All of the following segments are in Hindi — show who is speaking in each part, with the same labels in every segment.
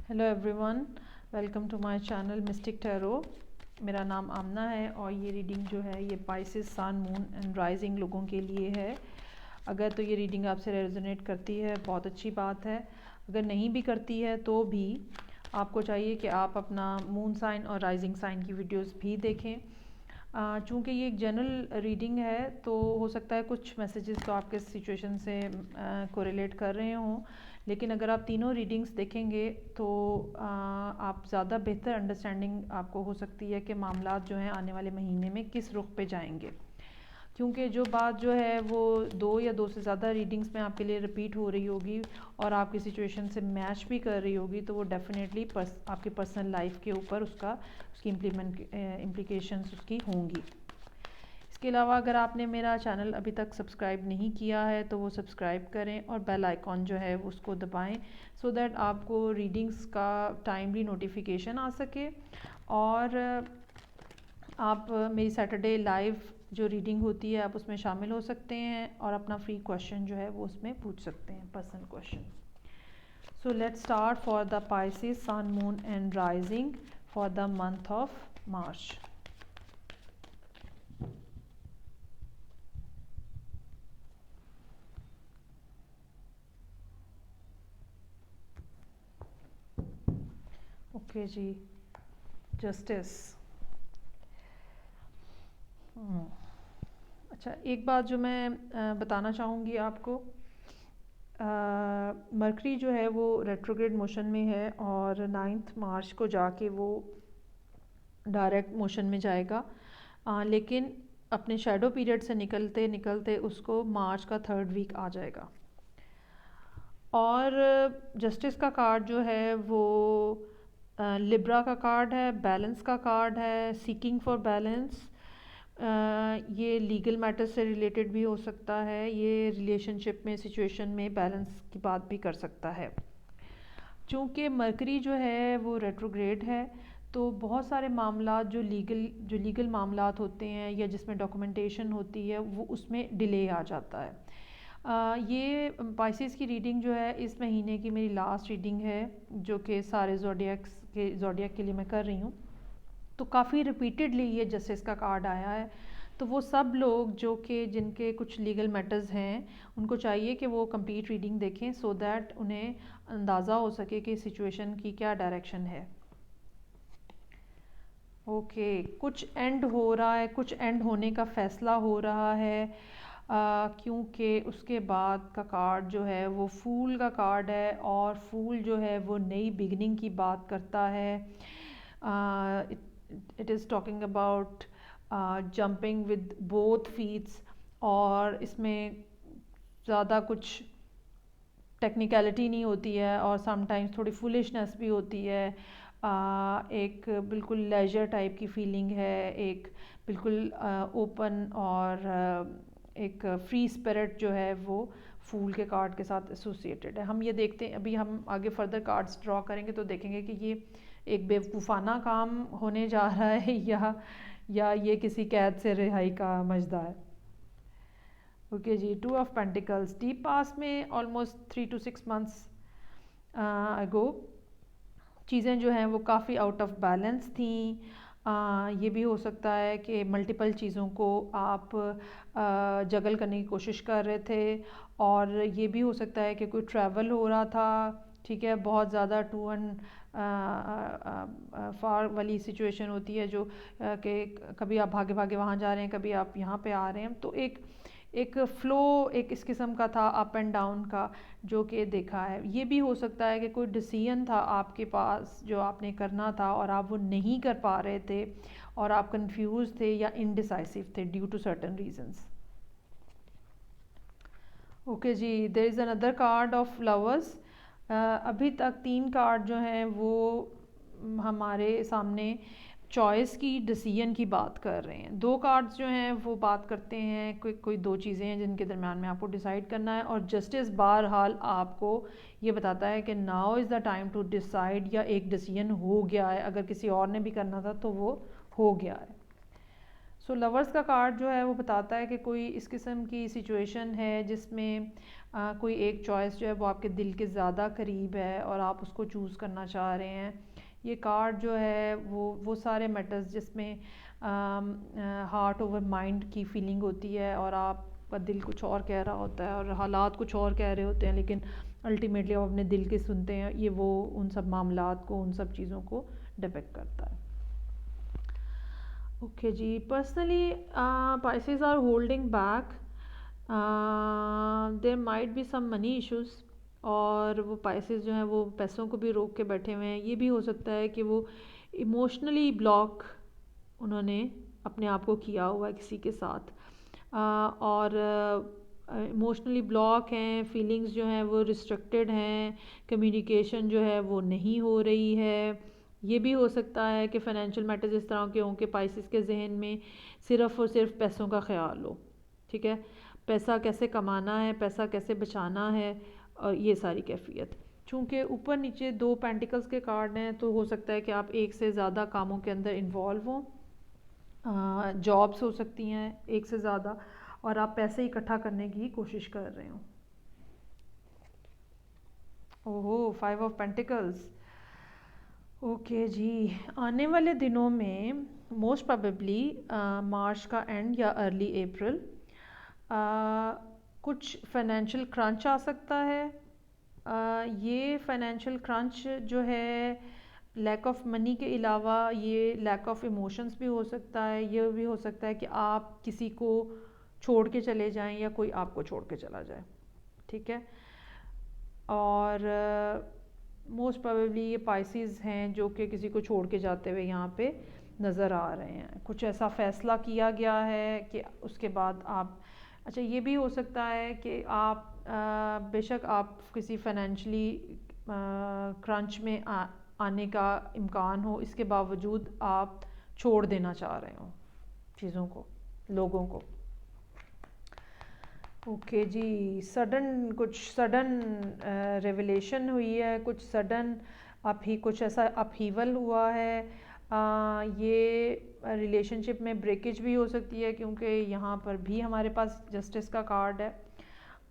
Speaker 1: Hello everyone, welcome to my channel mystic tarot. मेरा नाम आमना है और ये रीडिंग जो है ये Pisces, sun, moon and rising लोगों के लिए है। अगर तो ये रीडिंग आपसे रेजोनेट करती है बहुत अच्छी बात है। अगर नहीं भी करती है तो भी आपको चाहिए कि आप अपना मून साइन और राइजिंग साइन की वीडियोस भी देखें। चूँकि ये एक जनरल रीडिंग है तो हो सकता है कुछ मैसेजेस तो आपके सिचुएशन से कोरिलेट कर रहे हों, लेकिन अगर आप तीनों रीडिंग्स देखेंगे तो आप ज़्यादा बेहतर अंडरस्टैंडिंग आपको हो सकती है कि मामलात जो हैं आने वाले महीने में किस रुख पे जाएंगे। क्योंकि जो बात जो है वो दो या दो से ज़्यादा रीडिंग्स में आपके लिए रिपीट हो रही होगी और आपकी सिचुएशन से मैच भी कर रही होगी, तो वो डेफिनेटली आपकी पर्सनल लाइफ के ऊपर उसकी इम्प्लीकेशंस उसकी होंगी। इसके अलावा अगर आपने मेरा चैनल अभी तक सब्सक्राइब नहीं किया है तो वो सब्सक्राइब करें और बेल आइकॉन जो है उसको दबाएं, सो दैट आपको रीडिंग्स का टाइमली नोटिफिकेशन आ सके और आप मेरी सैटरडे लाइव जो रीडिंग होती है आप उसमें शामिल हो सकते हैं और अपना फ्री क्वेश्चन जो है वो उसमें पूछ सकते हैं, personal question. So let's start for the Pisces, sun, moon and rising for the month of March. Okay जी, जस्टिस। अच्छा, एक बात जो मैं बताना चाहूँगी आपको, मरकरी जो है वो रेट्रोग्रेड मोशन में है और 9 मार्च को जाके वो डायरेक्ट मोशन में जाएगा, लेकिन अपने शैडो पीरियड से निकलते निकलते उसको मार्च का 3rd वीक आ जाएगा। और जस्टिस का कार्ड जो है वो लिब्रा का कार्ड है, बैलेंस का कार्ड है, सीकिंग फॉर बैलेंस। ये लीगल मैटर से रिलेटेड भी हो सकता है, ये रिलेशनशिप में सिचुएशन में बैलेंस की बात भी कर सकता है। चूँकि मरकरी जो है वो रेट्रोग्रेड है तो बहुत सारे मामला जो लीगल मामलात होते हैं या जिसमें डॉक्यूमेंटेशन होती है वो उसमें डिले आ जाता है। ये पाइसेस की रीडिंग जो है इस महीने की मेरी लास्ट रीडिंग है जो कि सारे ज़ोडिएक के लिए मैं कर रही हूँ। तो काफ़ी रिपीटेडली ये जस्टिस का कार्ड आया है, तो वो सब लोग जो कि जिनके कुछ लीगल मैटर्स हैं उनको चाहिए कि वो कंप्लीट रीडिंग देखें सो दैट उन्हें अंदाज़ा हो सके कि सिचुएशन की क्या डायरेक्शन है। ओके, कुछ एंड हो रहा है, कुछ एंड होने का फ़ैसला हो रहा है, क्योंकि उसके बाद का कार्ड जो है वो फूल का कार्ड है और फूल जो है वो नई बिगनिंग की बात करता है। It is talking about jumping with both feets, और इसमें ज़्यादा कुछ टेक्निकलिटी नहीं होती है और समटाइम्स थोड़ी फुलिशनेस भी होती है। एक बिल्कुल लेजर टाइप की फीलिंग है, एक बिल्कुल ओपन और एक फ्री स्पिरिट जो है वो फूल के कार्ड के साथ एसोसिएटेड है। हम ये देखते हैं, अभी हम आगे फर्दर कार्ड्स ड्रॉ करेंगे तो देखेंगे कि ये एक बेवकूफ़ाना काम होने जा रहा है या ये किसी कैद से रिहाई का मजदा है। ओके जी, 2 ऑफ पेंटिकल्स, डीप पास में ऑलमोस्ट 3 to 6 मंथ्स अगो चीज़ें जो हैं वो काफ़ी आउट ऑफ बैलेंस थी। ये भी हो सकता है कि मल्टीपल चीज़ों को आप जगल करने की कोशिश कर रहे थे, और ये भी हो सकता है कि कोई ट्रैवल हो रहा था, ठीक है, बहुत ज़्यादा टू एंड फार वाली सिचुएशन होती है जो कि कभी आप भागे भागे वहाँ जा रहे हैं, कभी आप यहाँ पे आ रहे हैं, तो एक फ़्लो एक इस किस्म का था अप एंड डाउन का जो कि देखा है। ये भी हो सकता है कि कोई डिसीजन था आपके पास जो आपने करना था और आप वो नहीं कर पा रहे थे और आप कंफ्यूज थे या इनडिसाइसिव थे due to certain reasons. Okay जी, there is another card of lovers. अभी तक 3 कार्ड जो हैं वो हमारे सामने चॉइस की, डिसीजन की बात कर रहे हैं। 2 कार्ड्स जो हैं वो बात करते हैं कोई 2 चीज़ें हैं जिनके दरम्यान में आपको डिसाइड करना है, और जस्टिस बहरहाल आपको ये बताता है कि now is the time to decide, या एक डिसीजन हो गया है, अगर किसी और ने भी करना था तो वो हो गया है। सो लवर्स का कार्ड जो है वो बताता है कि कोई इस किस्म की सिचुएशन है जिसमें कोई एक चॉइस जो है वो आपके दिल के ज़्यादा करीब है और आप उसको चूज़ करना चाह रहे हैं। ये कार्ड जो है वो सारे मैटर्स जिसमें हार्ट ओवर माइंड की फीलिंग होती है और आपका दिल कुछ और कह रहा होता है और हालात कुछ और कह रहे होते हैं, लेकिन अल्टीमेटली आप अपने दिल के सुनते हैं। ये वो उन सब मामलात को, उन सब चीज़ों को डिपेक्ट करता है। ओके जी, personally Pisces are holding back, there might be some money issues, और वो Pisces जो हैं वो पैसों को भी रोक के बैठे हुए हैं। ये भी हो सकता है कि वो इमोशनली ब्लॉक उन्होंने अपने आप को किया हुआ है किसी के साथ, और इमोशनली ब्लॉक हैं, फीलिंग्स जो हैं वो रिस्ट्रिक्टेड हैं, कम्युनिकेशन जो है वो नहीं हो रही है। ये भी हो सकता है कि फ़ाइनेंशियल मैटर्स इस तरह के हों कि Pisces के जहन में सिर्फ़ और सिर्फ पैसों का ख्याल हो। ठीक है, पैसा कैसे कमाना है, पैसा कैसे बचाना है, और ये सारी कैफियत। चूँकि ऊपर नीचे 2 पेंटिकल्स के कार्ड हैं तो हो सकता है कि आप एक से ज़्यादा कामों के अंदर इन्वॉल्व हों। जॉब्स हो सकती हैं एक से ज़्यादा, और आप पैसे इकट्ठा करने की कोशिश कर रहे हो। ओहो, 5 ऑफ पेंटिकल्स। ओके जी, आने वाले दिनों में मोस्ट प्रोबेबली मार्च का एंड या अर्ली अप्रैल कुछ फाइनेंशियल क्रंच आ सकता है। ये फाइनेंशियल क्रंच जो है लैक ऑफ मनी के अलावा ये लैक ऑफ इमोशंस भी हो सकता है। ये भी हो सकता है कि आप किसी को छोड़ के चले जाएं या कोई आपको छोड़ के चला जाए। ठीक है, और मोस्ट प्रोबेबली ये Pisces हैं जो कि किसी को छोड़ के जाते हुए यहाँ पे नज़र आ रहे हैं। कुछ ऐसा फ़ैसला किया गया है कि उसके बाद आप, अच्छा ये भी हो सकता है कि आप बेशक आप किसी फाइनेंशियली क्रंच में आने का इम्कान हो, इसके बावजूद आप छोड़ देना चाह रहे हो चीज़ों को, लोगों को। ओके जी, कुछ सडन रेवलेशन हुई है, कुछ सडन कुछ ऐसा अपहीवल हुआ है। ये रिलेशनशिप में ब्रेकेज भी हो सकती है क्योंकि यहाँ पर भी हमारे पास जस्टिस का कार्ड है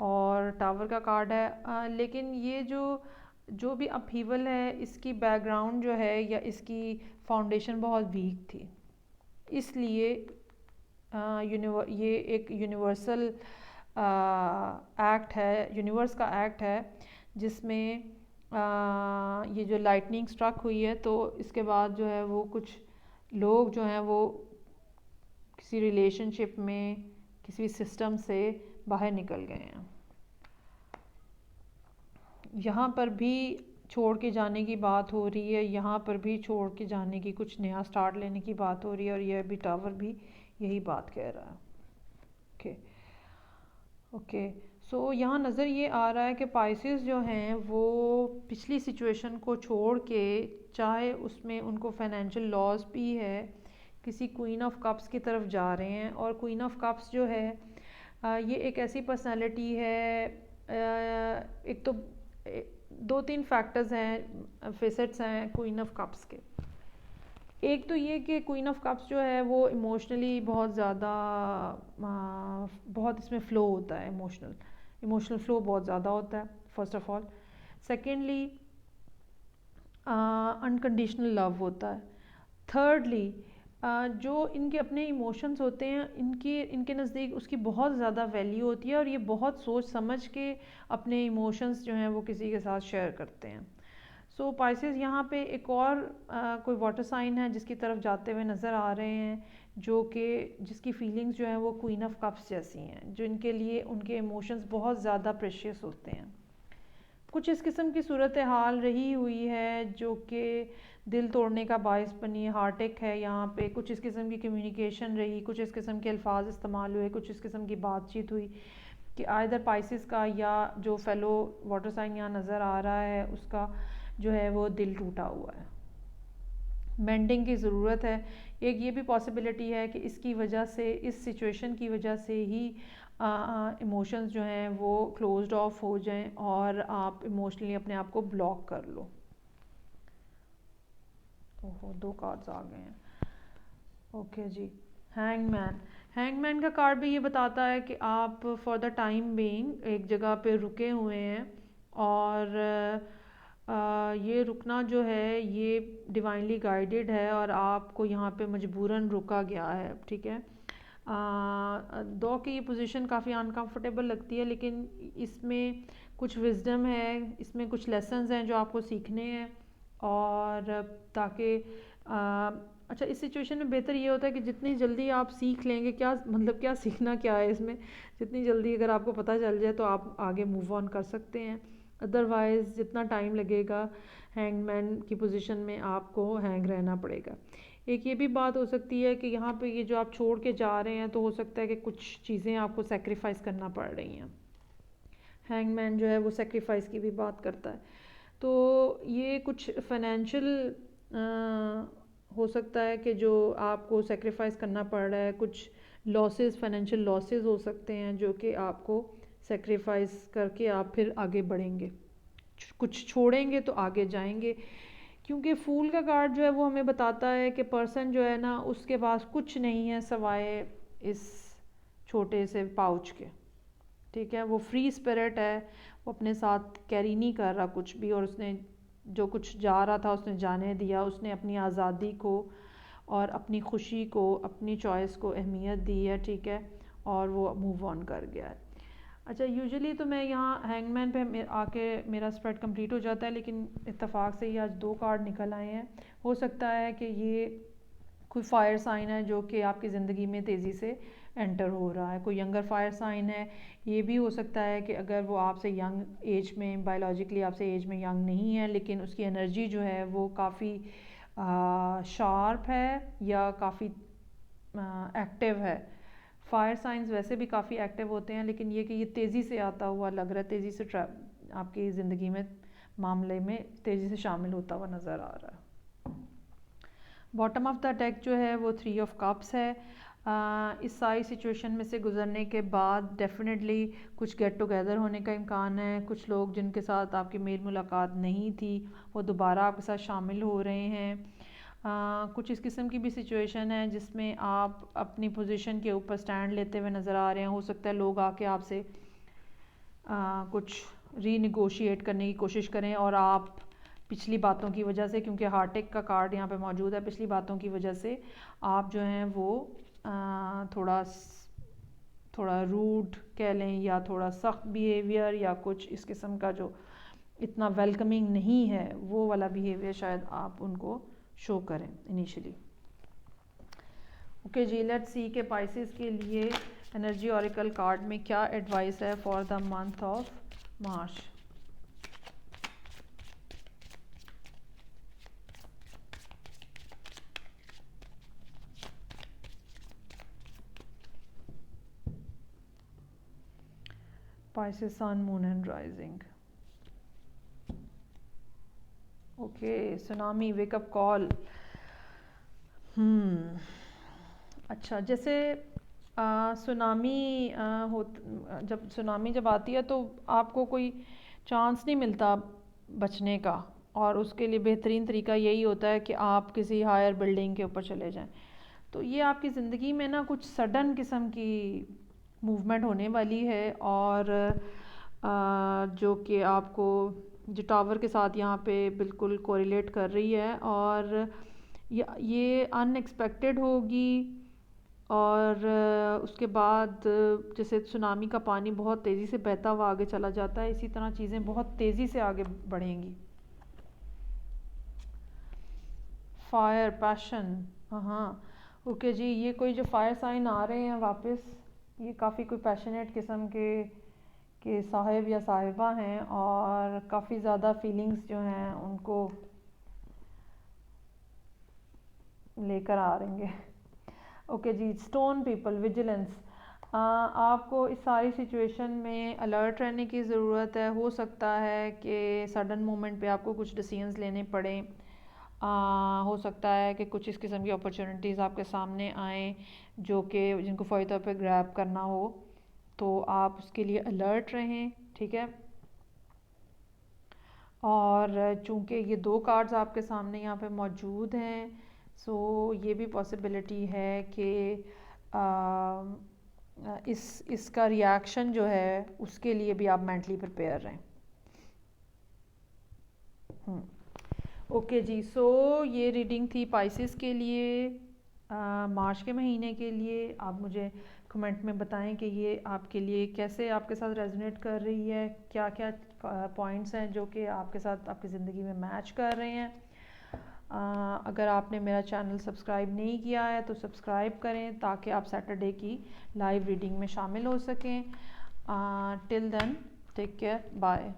Speaker 1: और टावर का कार्ड है। लेकिन ये जो भी अपहीवल है इसकी बैकग्राउंड जो है या इसकी फाउंडेशन बहुत वीक थी, इसलिए ये एक यूनिवर्सल एक्ट है, यूनिवर्स का एक्ट है, जिसमें ये जो लाइटनिंग स्ट्रक हुई है तो इसके बाद जो है वो कुछ लोग जो हैं वो किसी रिलेशनशिप में, किसी सिस्टम से बाहर निकल गए हैं। यहाँ पर भी छोड़ के जाने की बात हो रही है, यहाँ पर भी छोड़ के जाने की, कुछ नया स्टार्ट लेने की बात हो रही है, और यह भी टावर भी यही बात कह रहा है। ओके, सो यहाँ नज़र ये आ रहा है कि Pisces जो हैं वो पिछली सिचुएशन को छोड़ के, चाहे उसमें उनको फाइनेंशियल लॉस भी है, किसी क्वीन ऑफ कप्स की तरफ जा रहे हैं। और क्वीन ऑफ कप्स जो है ये एक ऐसी पर्सनालिटी है, एक तो 2-3 फैक्टर्स हैं, फेसेट्स हैं क्वीन ऑफ कप्स के। एक तो ये कि क्वीन ऑफ कप्स जो है वो इमोशनली बहुत ज़्यादा, बहुत इसमें फ़्लो होता है, इमोशनल फ़्लो बहुत ज़्यादा होता है first of all. Secondly unconditional love होता है। थर्डली जो इनके अपने इमोशंस होते हैं, इनके नज़दीक उसकी बहुत ज़्यादा वैल्यू होती है और ये बहुत सोच समझ के अपने इमोशंस जो हैं वो किसी के साथ शेयर करते हैं। सो Pisces यहाँ पे एक और कोई वाटर साइन है जिसकी तरफ जाते हुए नज़र आ रहे हैं, जो कि जिसकी फीलिंग्स जो हैं वो क्वीन ऑफ कप्स जैसी हैं, जो इनके लिए उनके इमोशंस बहुत ज़्यादा प्रेशियस होते हैं। कुछ इस किस्म की सूरत हाल रही हुई है जो कि दिल तोड़ने का बायस बनी, हार्टेक है यहाँ पे। कुछ इस किस्म की कम्युनिकेशन रही, कुछ इस किस्म के अल्फाज इस्तेमाल हुए, कुछ इस किस्म की बातचीत हुई कि आइदर Pisces का या जो फेलो वाटर साइन यहाँ नज़र आ रहा है उसका जो है वो दिल टूटा हुआ है, मेंडिंग की ज़रूरत है। एक ये भी पॉसिबिलिटी है कि इसकी वजह से, इस सिचुएशन की वजह से ही इमोशंस जो हैं वो क्लोज्ड ऑफ हो जाएं और आप इमोशनली अपने आप को ब्लॉक कर लो। ओहो, 2 कार्ड्स आ गए हैं। ओके जी, हैंगमैन। हैंगमैन का कार्ड भी ये बताता है कि आप फॉर द टाइम बीइंग एक जगह पे रुके हुए हैं और ये रुकना जो है ये डिवाइनली गाइडेड है और आपको यहाँ पे मजबूरन रुका गया है, ठीक है। दो की ये पोजीशन काफ़ी अनकंफर्टेबल लगती है, लेकिन इसमें कुछ विजडम है, इसमें कुछ लेसन्स हैं जो आपको सीखने हैं और ताकि अच्छा, इस सिचुएशन में बेहतर ये होता है कि जितनी जल्दी आप सीख लेंगे, क्या मतलब क्या सीखना क्या है इसमें, जितनी जल्दी अगर आपको पता चल जाए तो आप आगे मूव ऑन कर सकते हैं। अदरवाइज़ जितना टाइम लगेगा हैंगमैन की पोजीशन में आपको हैंग रहना पड़ेगा। एक ये भी बात हो सकती है कि यहाँ पे ये जो आप छोड़ के जा रहे हैं तो हो सकता है कि कुछ चीज़ें आपको सेक्रीफाइस करना पड़ रही हैं। हैंगमैन जो है वो सेक्रीफाइस की भी बात करता है, तो ये कुछ फाइनेंशियल हो सकता है कि जो आपको सेक्रीफाइस करना पड़ रहा है, कुछ लॉसेस, फाइनेंशियल लॉसेस हो सकते हैं जो कि आपको सेक्रीफाइस करके आप फिर आगे बढ़ेंगे, कुछ छोड़ेंगे तो आगे जाएंगे। क्योंकि फूल का कार्ड जो है वो हमें बताता है कि पर्सन जो है ना उसके पास कुछ नहीं है सिवाय इस छोटे से पाउच के, ठीक है। वो फ्री स्पिरिट है, वो अपने साथ कैरी नहीं कर रहा कुछ भी, और उसने जो कुछ जा रहा था उसने जाने दिया, उसने अपनी आज़ादी को और अपनी खुशी को, अपनी चॉइस को अहमियत दी है, ठीक है, और वो मूव ऑन कर गया है। अच्छा, यूजुअली तो मैं यहाँ हैंगमैन पे आके मेरा स्प्रेड कंप्लीट हो जाता है, लेकिन इत्तेफाक से ही आज दो कार्ड निकल आए हैं। हो सकता है कि ये कोई फायर साइन है जो कि आपकी ज़िंदगी में तेज़ी से एंटर हो रहा है, कोई यंगर फायर साइन है। ये भी हो सकता है कि अगर वो आपसे यंग एज में, बायोलॉजिकली आपसे एज में यंग नहीं है, लेकिन उसकी एनर्जी जो है वो काफ़ी शार्प है या काफ़ी एक्टिव है। फायर साइंस वैसे भी काफ़ी एक्टिव होते हैं, लेकिन ये कि ये तेज़ी से आता हुआ लग रहा है, तेज़ी से आपकी ज़िंदगी में मामले में तेज़ी से शामिल होता हुआ नज़र आ रहा है। बॉटम ऑफ द डेक जो है वो 3 ऑफ कप्स है। इस सारी सिचुएशन में से गुजरने के बाद डेफिनेटली कुछ गेट टुगेदर होने का इम्कान है। कुछ लोग जिनके साथ आपकी मेल मुलाकात नहीं थी वो दोबारा आपके साथ शामिल हो रहे हैं। कुछ इस किस्म की भी सिचुएशन है जिसमें आप अपनी पोजीशन के ऊपर स्टैंड लेते हुए नज़र आ रहे हैं। हो सकता है लोग आके आपसे कुछ रीनिगोशिएट करने की कोशिश करें और आप पिछली बातों की वजह से, क्योंकि हार्टेक का कार्ड यहाँ पे मौजूद है, पिछली बातों की वजह से आप जो हैं वो थोड़ा रूड कह लें या थोड़ा सख्त बिहेवियर या कुछ इस किस्म का जो इतना वेलकमिंग नहीं है वो वाला बिहेवियर शायद आप उनको शो करें इनिशियली। ओके जी, लेट्स सी के पाइसेस के लिए एनर्जी ऑरिकल कार्ड में क्या एडवाइस है for the month of March. Pisces sun moon and rising. Okay, tsunami wake up call. अच्छा, जैसे सुनामी जब आती है तो आपको कोई चांस नहीं मिलता बचने का, और उसके लिए बेहतरीन तरीका यही होता है कि आप किसी हायर बिल्डिंग के ऊपर चले जाएं। तो ये आपकी ज़िंदगी में ना कुछ सडन किस्म की मूवमेंट होने वाली है, और जो कि आपको जो टावर के साथ यहाँ पे बिल्कुल कोरिलेट कर रही है, और ये अनएक्सपेक्टेड होगी। और उसके बाद जैसे सुनामी का पानी बहुत तेज़ी से बहता हुआ आगे चला जाता है, इसी तरह चीज़ें बहुत तेज़ी से आगे बढ़ेंगी। फायर पैशन, हाँ ओके जी, ये कोई जो फायर साइन आ रहे हैं वापस, ये काफ़ी कोई पैशनेट किस्म के साहिब या साहिबा हैं, और काफ़ी ज़्यादा फीलिंग्स जो हैं उनको लेकर आ रहे हैं। ओके जी, स्टोन पीपल, विजिलेंस। आपको इस सारी सिचुएशन में अलर्ट रहने की ज़रूरत है। हो सकता है कि सडन मोमेंट पे आपको कुछ डिसीजंस लेने पड़े। हो सकता है कि कुछ इस किस्म की अपॉर्चुनिटीज़ आपके सामने आएँ जो कि जिनको फ़ौरी तौर पे ग्रैब करना हो, तो आप उसके लिए अलर्ट रहें, ठीक है। और चूँकि ये दो कार्ड्स आपके सामने यहाँ पे मौजूद हैं, सो ये भी पॉसिबिलिटी है कि इसका रिएक्शन जो है उसके लिए भी आप मेंटली प्रिपेयर रहें। ओके जी, सो ये रीडिंग थी पाइसेस के लिए मार्च के महीने के लिए। आप मुझे कमेंट में बताएं कि ये आपके लिए कैसे आपके साथ रेजोनेट कर रही है, क्या क्या पॉइंट्स हैं जो कि आपके साथ आपकी ज़िंदगी में मैच कर रहे हैं। अगर आपने मेरा चैनल सब्सक्राइब नहीं किया है तो सब्सक्राइब करें ताकि आप सैटरडे की लाइव रीडिंग में शामिल हो सकें। Till then take care, bye.